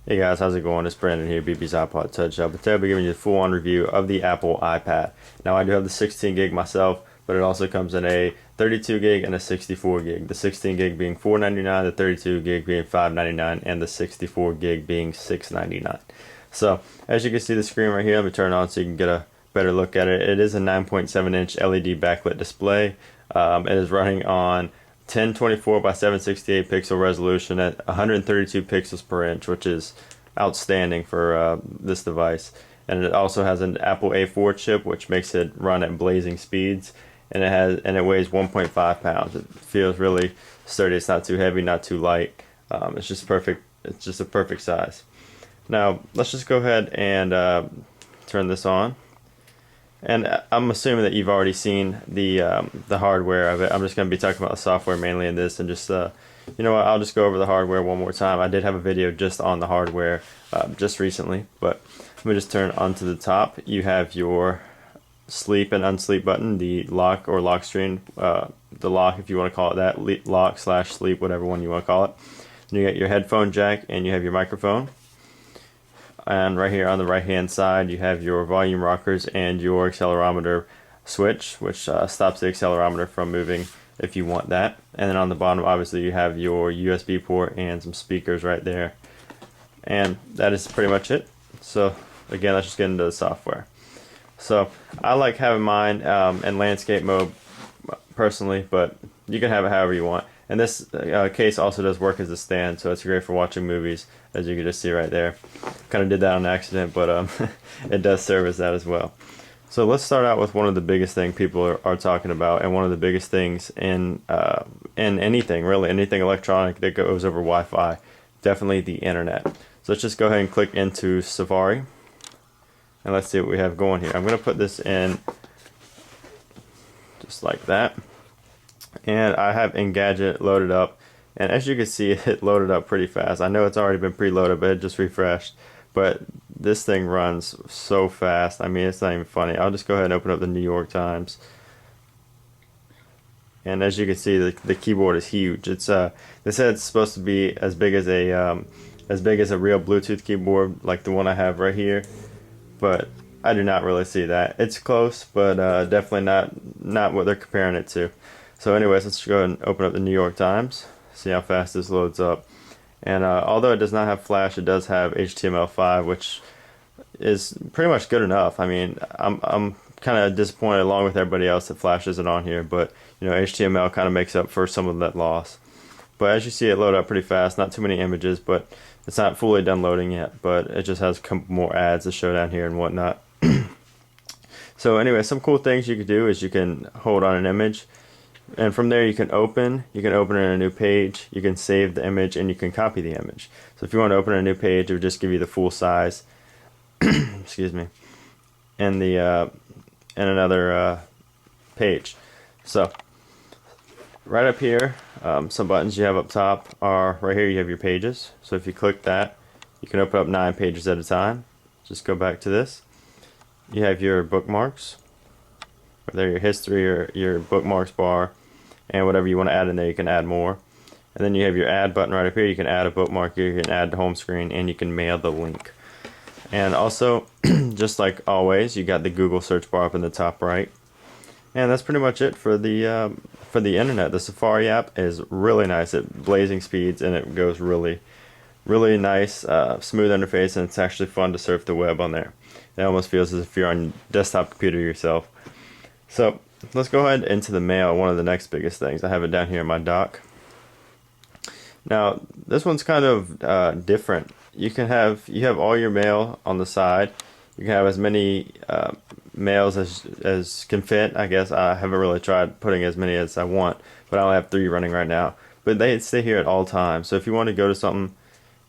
Hey guys, how's it going? It's Brandon here, BB's iPod Touch Up. Today I'll be giving you a full-on review of the Apple iPad. Now I do have the 16 gig myself, but it also comes in a 32 gig and a 64 gig. The 16 gig being $4.99, the 32 gig being $5.99, and the 64 gig being $6.99. So as you can see the screen right here, let me turn it on so you can get a better look at it. It is a 9.7-inch LED backlit display. It is running on 1024 by 768 pixel resolution at 132 pixels per inch, which is outstanding for this device. And it also has an Apple A4 chip, which makes it run at blazing speeds. And it weighs 1.5 pounds. It feels really sturdy. It's not too heavy, not too light. It's just perfect. It's just a perfect size. Now let's just go ahead and turn this on. And I'm assuming that you've already seen the hardware of it. I'm just going to be talking about the software mainly in this, and just you know what, I'll just go over the hardware one more time. I did have a video just on the hardware just recently, but let me just turn onto the top. You have your sleep and unsleep button, the lock or lock screen, the lock if you want to call it that, lock slash sleep, whatever one you want to call it. And you got your headphone jack, and you have your microphone. And right here on the right hand side you have your volume rockers and your accelerometer switch, which stops the accelerometer from moving if you want that. And then on the bottom obviously you have your USB port and some speakers right there. And that is pretty much it. So again, let's just get into the software. So I like having mine in landscape mode personally, but you can have it however you want. And this case also does work as a stand, so it's great for watching movies, as you can just see right there. Kind of did that on accident, but it does serve as that as well. So let's start out with one of the biggest things people are talking about, and one of the biggest things in anything, really, anything electronic that goes over Wi-Fi, definitely the internet. So let's just go ahead and click into Safari, and let's see what we have going here. I'm going to put this in just like that. And I have Engadget loaded up, and as you can see, it loaded up pretty fast. I know it's already been preloaded, but it just refreshed. But this thing runs so fast. I mean, it's not even funny. I'll just go ahead and open up the New York Times. And as you can see, the keyboard is huge. It's they said it's supposed to be as big as a real Bluetooth keyboard, like the one I have right here. But I do not really see that. It's close, but definitely not what they're comparing it to. So anyways, let's go ahead and open up the New York Times, see how fast this loads up. And although it does not have Flash, it does have HTML5, which is pretty much good enough. I mean, I'm kind of disappointed along with everybody else that Flash isn't on here, but you know, HTML kind of makes up for some of that loss. But as you see, it loaded up pretty fast. Not too many images, but it's not fully done loading yet. But it just has more ads to show down here and whatnot. So anyway, some cool things you could do is you can hold on an image, and from there you can open it in a new page, you can save the image, and you can copy the image. So if you want to open a new page, it would just give you the full size excuse me, and the and another page. So right up here, some buttons you have up top are right here. You have your pages. So if you click that, you can open up 9 pages at a time. Just go back to this. You have your bookmarks, whether your history or your bookmarks bar, and whatever you want to add in there, you can add more. And then you have your add button right up here. You can add a bookmark here, you can add the home screen, and you can mail the link. And also, just like always, you got the Google search bar up in the top right. And that's pretty much it for the internet. The Safari app is really nice at blazing speeds, and it goes really nice, smooth interface, and it's actually fun to surf the web on there. It almost feels as if you're on your desktop computer yourself. So let's go ahead into the mail, one of the next biggest things. I have it down here in my dock. Now this one's kind of different. You have all your mail on the side. You can have as many mails as can fit. I guess I haven't really tried putting as many as I want, but I only have 3 running right now. But they stay here at all times. So if you want to go to something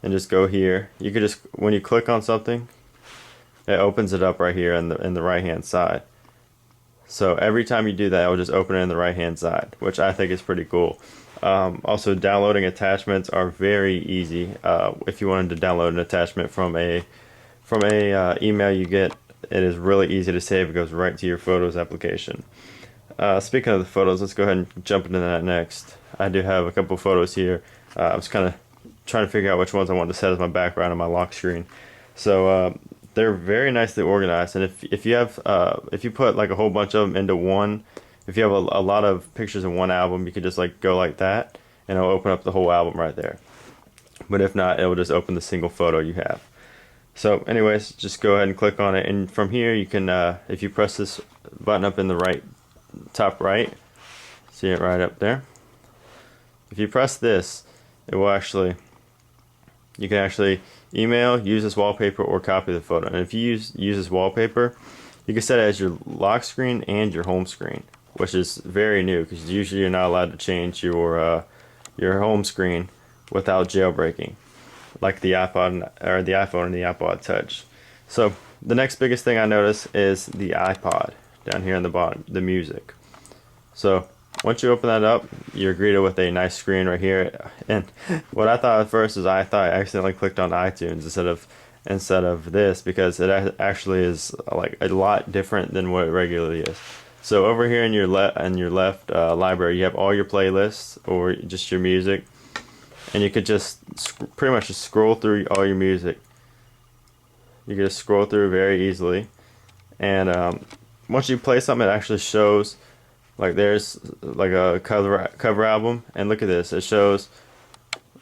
and just go here, you could just, when you click on something, it opens it up right here in the right hand side. So every time you do that, it will just open it in the right hand side, which I think is pretty cool. Also, downloading attachments are very easy. If you wanted to download an attachment from a email you get, it is really easy to save. It goes right to your Photos application. Speaking of the photos, let's go ahead and jump into that next. I do have a couple photos here. I was kind of trying to figure out which ones I want to set as my background on my lock screen. So they're very nicely organized, and if you have if you put like a whole bunch of them into one, if you have a lot of pictures in one album, you could just like go like that, and it'll open up the whole album right there. But if not, it will just open the single photo you have. So anyways, just go ahead and click on it, and from here you can, if you press this button up in the right, top right, see it right up there. If you press this, it will actually, you can actually email, use as wallpaper, or copy the photo. And if you use as wallpaper, you can set it as your lock screen and your home screen, which is very new because usually you're not allowed to change your home screen without jailbreaking, like the iPod or the iPhone and the iPod Touch. So the next biggest thing I notice is the iPod down here in the bottom, the music. So once you open that up, you're greeted with a nice screen right here. And what I thought at first is I accidentally clicked on iTunes instead of this, because it actually is like a lot different than what it regularly is. So over here in your left library, you have all your playlists or just your music, and you could just pretty much just scroll through all your music. You can just scroll through very easily, and once you play something, it actually shows. Like there's like a cover album, and look at this. It shows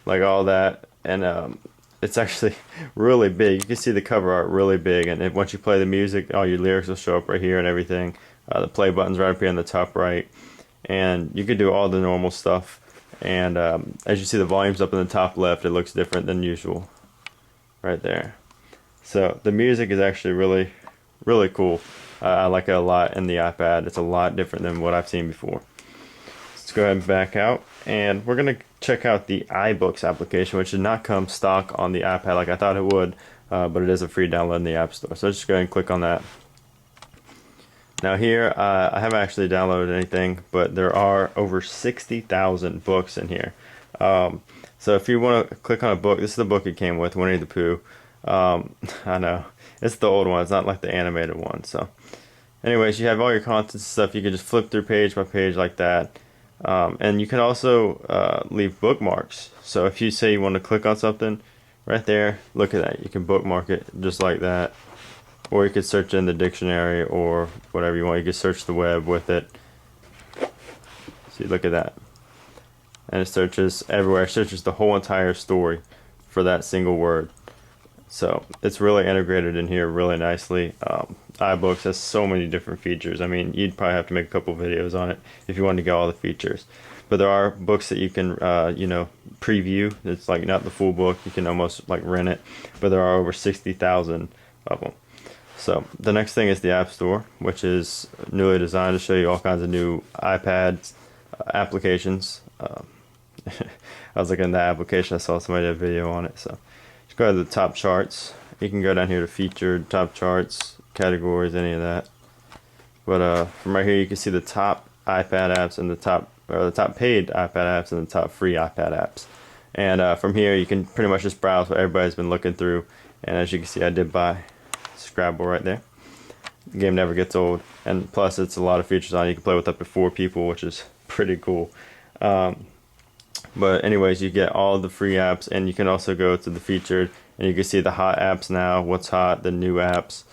like all that, and it's actually really big. You can see the cover art really big, and once you play the music, all your lyrics will show up right here and everything. The play button's right up here in the top right, and you can do all the normal stuff. And as you see, the volume's up in the top left. It looks different than usual right there. So the music is actually really, really cool. I like it a lot in the iPad. It's a lot different than what I've seen before. Let's go ahead and back out, and we're going to check out the iBooks application, which did not come stock on the iPad like I thought it would, but it is a free download in the App Store. So let's just go ahead and click on that. Now here, I haven't actually downloaded anything, but there are over 60,000 books in here. So if you want to click on a book, this is the book it came with, Winnie the Pooh. I know, it's the old one, it's not like the animated one. So anyways, you have all your content and stuff. You can just flip through page by page like that. And you can also leave bookmarks. So if you say you want to click on something, right there, look at that. You can bookmark it just like that. Or you could search in the dictionary or whatever you want. You could search the web with it. See, look at that. And it searches everywhere. It searches the whole entire story for that single word. So it's really integrated in here really nicely. iBooks has so many different features. I mean, you'd probably have to make a couple videos on it if you wanted to get all the features. But there are books that you can, preview. It's like not the full book. You can almost like rent it. But there are over 60,000 of them. So the next thing is the App Store, which is newly designed to show you all kinds of new iPad applications. I was looking at that application. I saw somebody did a video on it. So just go to the top charts. You can go down here to featured, top charts, categories, any of that. But from right here, you can see the top iPad apps and the top paid iPad apps and the top free iPad apps. And from here, you can pretty much just browse what everybody's been looking through. And as you can see, I did buy Scrabble right there. The game never gets old, and plus it's a lot of features on it. You can play with up to 4 people, which is pretty cool. But anyways, you get all the free apps, and you can also go to the featured, and you can see the hot apps now, what's hot, the new apps,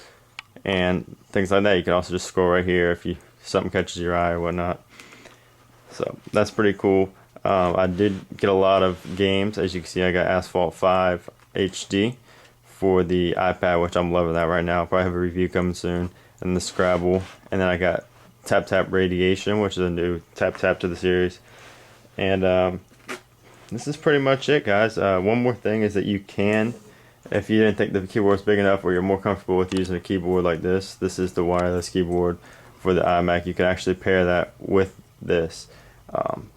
and things like that. You can also just scroll right here if something catches your eye or whatnot. So that's pretty cool. I did get a lot of games. As you can see, I got Asphalt 5 HD for the iPad, which I'm loving that right now. I'll probably have a review coming soon. And the Scrabble. And then I got Tap Tap Radiation, which is a new Tap Tap to the series. And this is pretty much it, guys. One more thing is that you can, if you didn't think the keyboard was big enough or you're more comfortable with using a keyboard like this is the wireless keyboard for the iMac. You can actually pair that with this.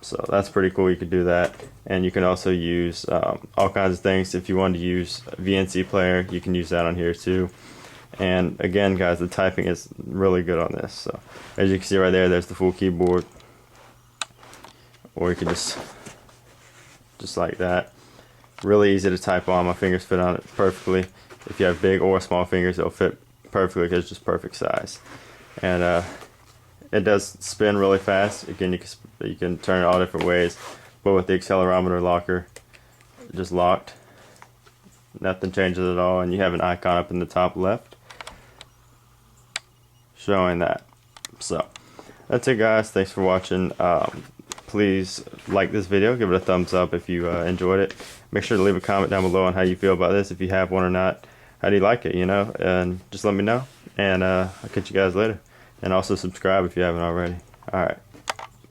So that's pretty cool. You could do that, and you can also use all kinds of things. If you want to use VNC player, you can use that on here too. And again, guys, the typing is really good on this. So as you can see right there, there's the full keyboard, or you can just like that. Really easy to type on. My fingers fit on it perfectly. If you have big or small fingers, it'll fit perfectly because it's just perfect size. And it does spin really fast. Again, you can turn it all different ways, but with the accelerometer locker, just locked. Nothing changes at all, and you have an icon up in the top left showing that. So that's it, guys. Thanks for watching. Please like this video, give it a thumbs up if you enjoyed it. Make sure to leave a comment down below on how you feel about this, if you have one or not. How do you like it, you know? And just let me know, and I'll catch you guys later. And also subscribe if you haven't already. Alright.